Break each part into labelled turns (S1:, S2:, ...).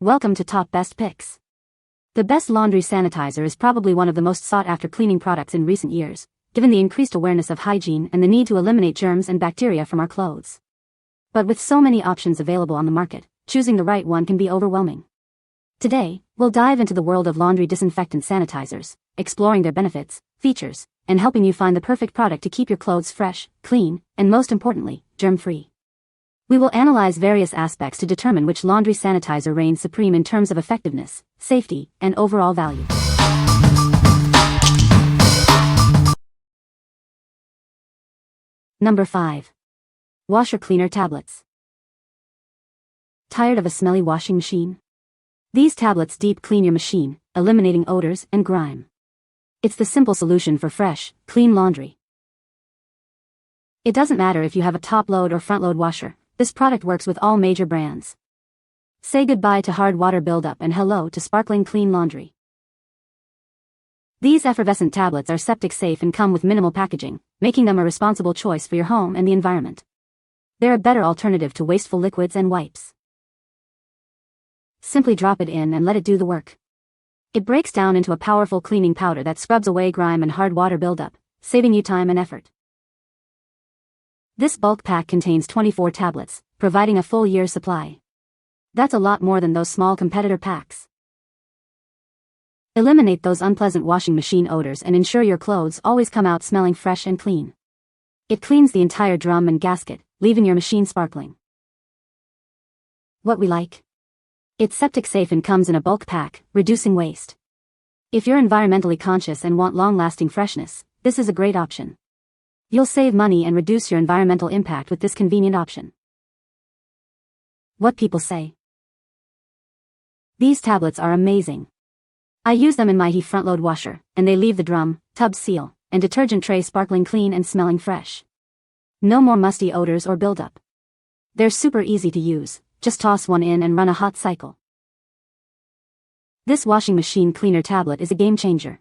S1: Welcome to Top Best Picks. The best laundry sanitizer is probably one of the most sought-after cleaning products in recent years, given the increased awareness of hygiene and the need to eliminate germs and bacteria from our clothes. But with so many options available on the market, choosing the right one can be overwhelming. Today, we'll dive into the world of laundry disinfectant sanitizers, exploring their benefits, features, and helping you find the perfect product to keep your clothes fresh, clean, and most importantly, germ-free. We will analyze various aspects to determine which laundry sanitizer reigns supreme in terms of effectiveness, safety, and overall value. Number 5. Washer Cleaner Tablets. Tired of a smelly washing machine? These tablets deep clean your machine, eliminating odors and grime. It's the simple solution for fresh, clean laundry. It doesn't matter if you have a top-load or front-load washer. This product works with all major brands. Say goodbye to hard water buildup and hello to sparkling clean laundry. These effervescent tablets are septic safe and come with minimal packaging, making them a responsible choice for your home and the environment. They're a better alternative to wasteful liquids and wipes. Simply drop it in and let it do the work. It breaks down into a powerful cleaning powder that scrubs away grime and hard water buildup, saving you time and effort. This bulk pack contains 24 tablets, providing a full year's supply. That's a lot more than those small competitor packs. Eliminate those unpleasant washing machine odors and ensure your clothes always come out smelling fresh and clean. It cleans the entire drum and gasket, leaving your machine sparkling. What we like? It's septic safe and comes in a bulk pack, reducing waste. If you're environmentally conscious and want long-lasting freshness, this is a great option. You'll save money and reduce your environmental impact with this convenient option. What people say. These tablets are amazing. I use them in my front-load washer, and they leave the drum, tub seal, and detergent tray sparkling clean and smelling fresh. No more musty odors or buildup. They're super easy to use, just toss one in and run a hot cycle. This washing machine cleaner tablet is a game changer.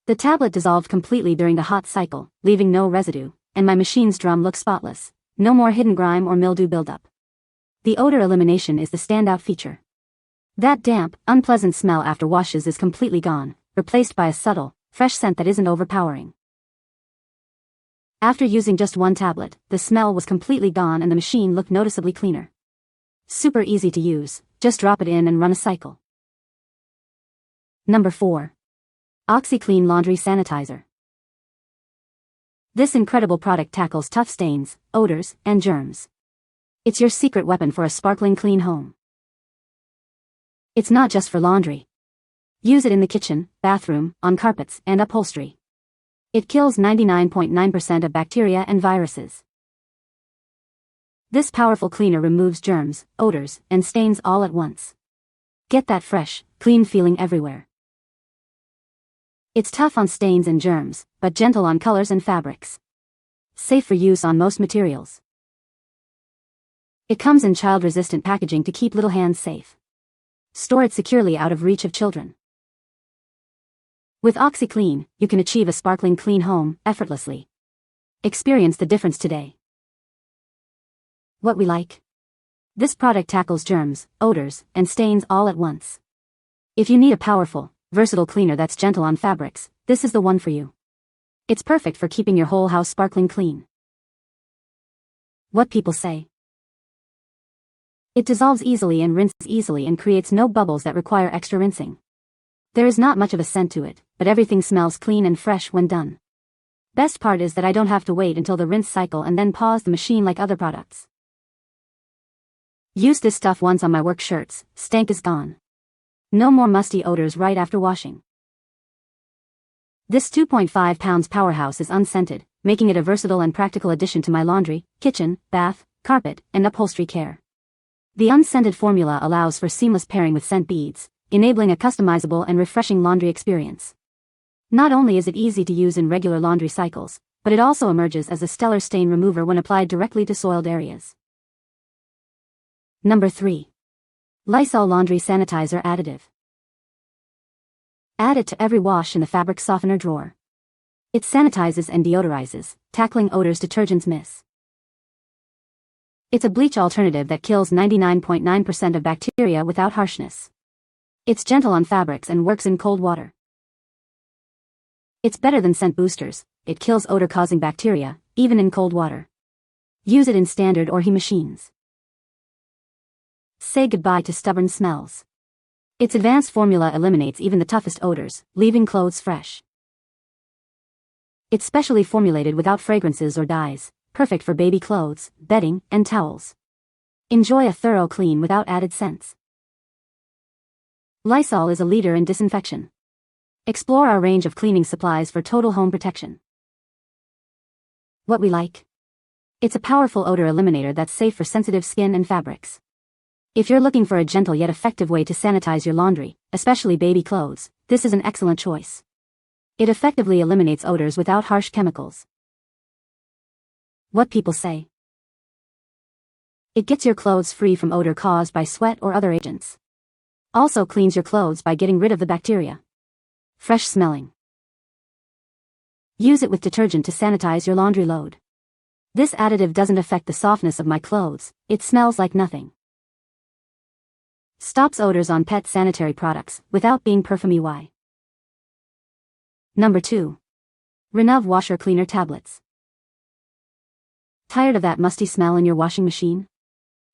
S1: The tablet dissolved completely during the hot cycle, leaving no residue, and my machine's drum looks spotless. No more hidden grime or mildew buildup. The odor elimination is the standout feature. That damp, unpleasant smell after washes is completely gone, replaced by a subtle, fresh scent that isn't overpowering. After using just one tablet, the smell was completely gone and the machine looked noticeably cleaner. Super easy to use, just drop it in and run a cycle. Number 4. OxiClean Laundry Sanitizer. This incredible product tackles tough stains, odors, and germs. It's your secret weapon for a sparkling clean home. It's not just for laundry. Use it in the kitchen, bathroom, on carpets, and upholstery. It kills 99.9% of bacteria and viruses. This powerful cleaner removes germs, odors, and stains all at once. Get that fresh, clean feeling everywhere. It's tough on stains and germs, but gentle on colors and fabrics. Safe for use on most materials. It comes in child-resistant packaging to keep little hands safe. Store it securely out of reach of children. With OxiClean, you can achieve a sparkling clean home, effortlessly. Experience the difference today. What we like? This product tackles germs, odors, and stains all at once. If you need a powerful, versatile cleaner that's gentle on fabrics, this is the one for you. It's perfect for keeping your whole house sparkling clean. What people say. It dissolves easily and rinses easily and creates no bubbles that require extra rinsing. There is not much of a scent to it, but everything smells clean and fresh when done. Best part is that I don't have to wait until the rinse cycle and then pause the machine like other products. Used this stuff once on my work shirts, stank is gone. No more musty odors right after washing. This 2.5 pounds powerhouse is unscented, making it a versatile and practical addition to my laundry, kitchen, bath, carpet, and upholstery care. The unscented formula allows for seamless pairing with scent beads, enabling a customizable and refreshing laundry experience. Not only is it easy to use in regular laundry cycles, but it also emerges as a stellar stain remover when applied directly to soiled areas. Number 3. Lysol Laundry Sanitizer Additive. Add it to every wash in the fabric softener drawer. It sanitizes and deodorizes, tackling odors detergents miss. It's a bleach alternative that kills 99.9% of bacteria without harshness. It's gentle on fabrics and works in cold water. It's better than scent boosters. It kills odor-causing bacteria, even in cold water. Use it in standard or heat machines. Say goodbye to stubborn smells. Its advanced formula eliminates even the toughest odors, leaving clothes fresh. It's specially formulated without fragrances or dyes, perfect for baby clothes, bedding, and towels. Enjoy a thorough clean without added scents. Lysol is a leader in disinfection. Explore our range of cleaning supplies for total home protection. What we like. It's a powerful odor eliminator that's safe for sensitive skin and fabrics. If you're looking for a gentle yet effective way to sanitize your laundry, especially baby clothes, this is an excellent choice. It effectively eliminates odors without harsh chemicals. What people say. It gets your clothes free from odor caused by sweat or other agents. Also cleans your clothes by getting rid of the bacteria. Fresh smelling. Use it with detergent to sanitize your laundry load. This additive doesn't affect the softness of my clothes, it smells like nothing. Stops odors on pet sanitary products, without being perfumey. Number 2. Renuv Washer Cleaner Tablets. Tired of that musty smell in your washing machine?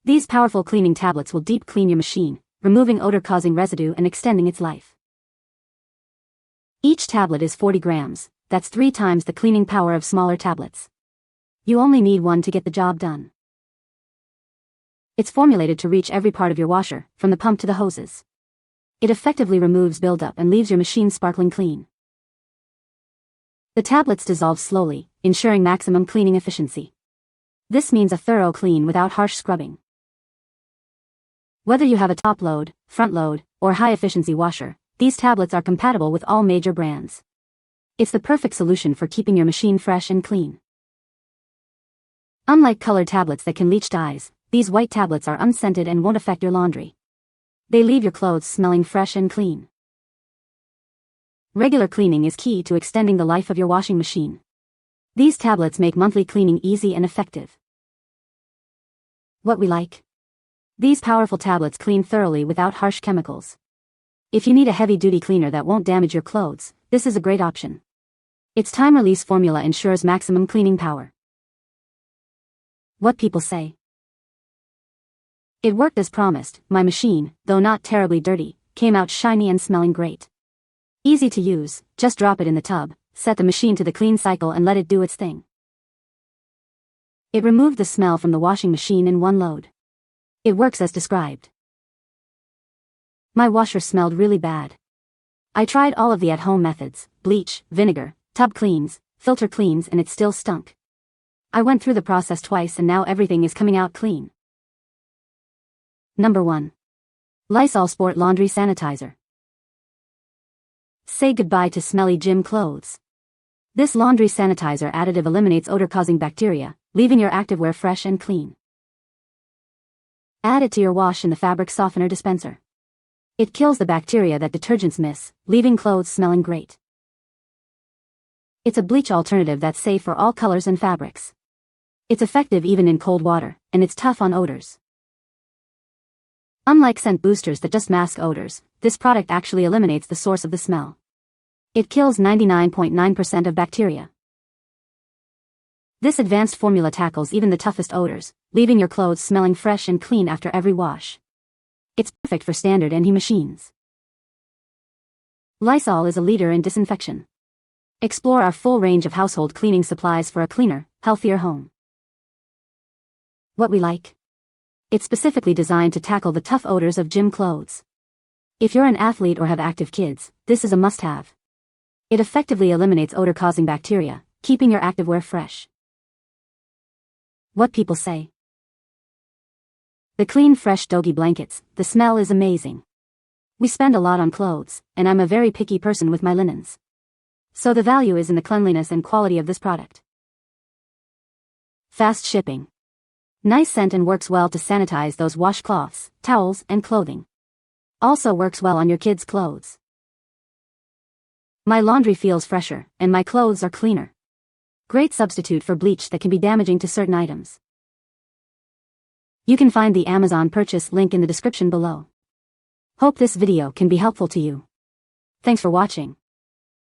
S1: These powerful cleaning tablets will deep clean your machine, removing odor-causing residue and extending its life. Each tablet is 40 grams, that's 3 times the cleaning power of smaller tablets. You only need one to get the job done. It's formulated to reach every part of your washer, from the pump to the hoses. It effectively removes buildup and leaves your machine sparkling clean. The tablets dissolve slowly, ensuring maximum cleaning efficiency. This means a thorough clean without harsh scrubbing. Whether you have a top load, front load, or high-efficiency washer, these tablets are compatible with all major brands. It's the perfect solution for keeping your machine fresh and clean. Unlike colored tablets that can leach dyes, these white tablets are unscented and won't affect your laundry. They leave your clothes smelling fresh and clean. Regular cleaning is key to extending the life of your washing machine. These tablets make monthly cleaning easy and effective. What we like. These powerful tablets clean thoroughly without harsh chemicals. If you need a heavy-duty cleaner that won't damage your clothes, this is a great option. Its time-release formula ensures maximum cleaning power. What people say. It worked as promised. My machine, though not terribly dirty, came out shiny and smelling great. Easy to use, just drop it in the tub, set the machine to the clean cycle and let it do its thing. It removed the smell from the washing machine in one load. It works as described. My washer smelled really bad. I tried all of the at-home methods, bleach, vinegar, tub cleans, filter cleans, and it still stunk. I went through the process twice and now everything is coming out clean. Number 1. Lysol Sport Laundry Sanitizer. Say goodbye to smelly gym clothes. This laundry sanitizer additive eliminates odor-causing bacteria, leaving your activewear fresh and clean. Add it to your wash in the fabric softener dispenser. It kills the bacteria that detergents miss, leaving clothes smelling great. It's a bleach alternative that's safe for all colors and fabrics. It's effective even in cold water, and it's tough on odors. Unlike scent boosters that just mask odors, this product actually eliminates the source of the smell. It kills 99.9% of bacteria. This advanced formula tackles even the toughest odors, leaving your clothes smelling fresh and clean after every wash. It's perfect for standard and heat machines. Lysol is a leader in disinfection. Explore our full range of household cleaning supplies for a cleaner, healthier home. What we like. It's specifically designed to tackle the tough odors of gym clothes. If you're an athlete or have active kids, this is a must-have. It effectively eliminates odor-causing bacteria, keeping your activewear fresh. What people say. The clean, fresh doggy blankets, the smell is amazing. We spend a lot on clothes, and I'm a very picky person with my linens. So the value is in the cleanliness and quality of this product. Fast shipping. Nice scent and works well to sanitize those washcloths, towels, and clothing. Also works well on your kids' clothes. My laundry feels fresher, and my clothes are cleaner. Great substitute for bleach that can be damaging to certain items. You can find the Amazon purchase link in the description below. Hope this video can be helpful to you. Thanks for watching.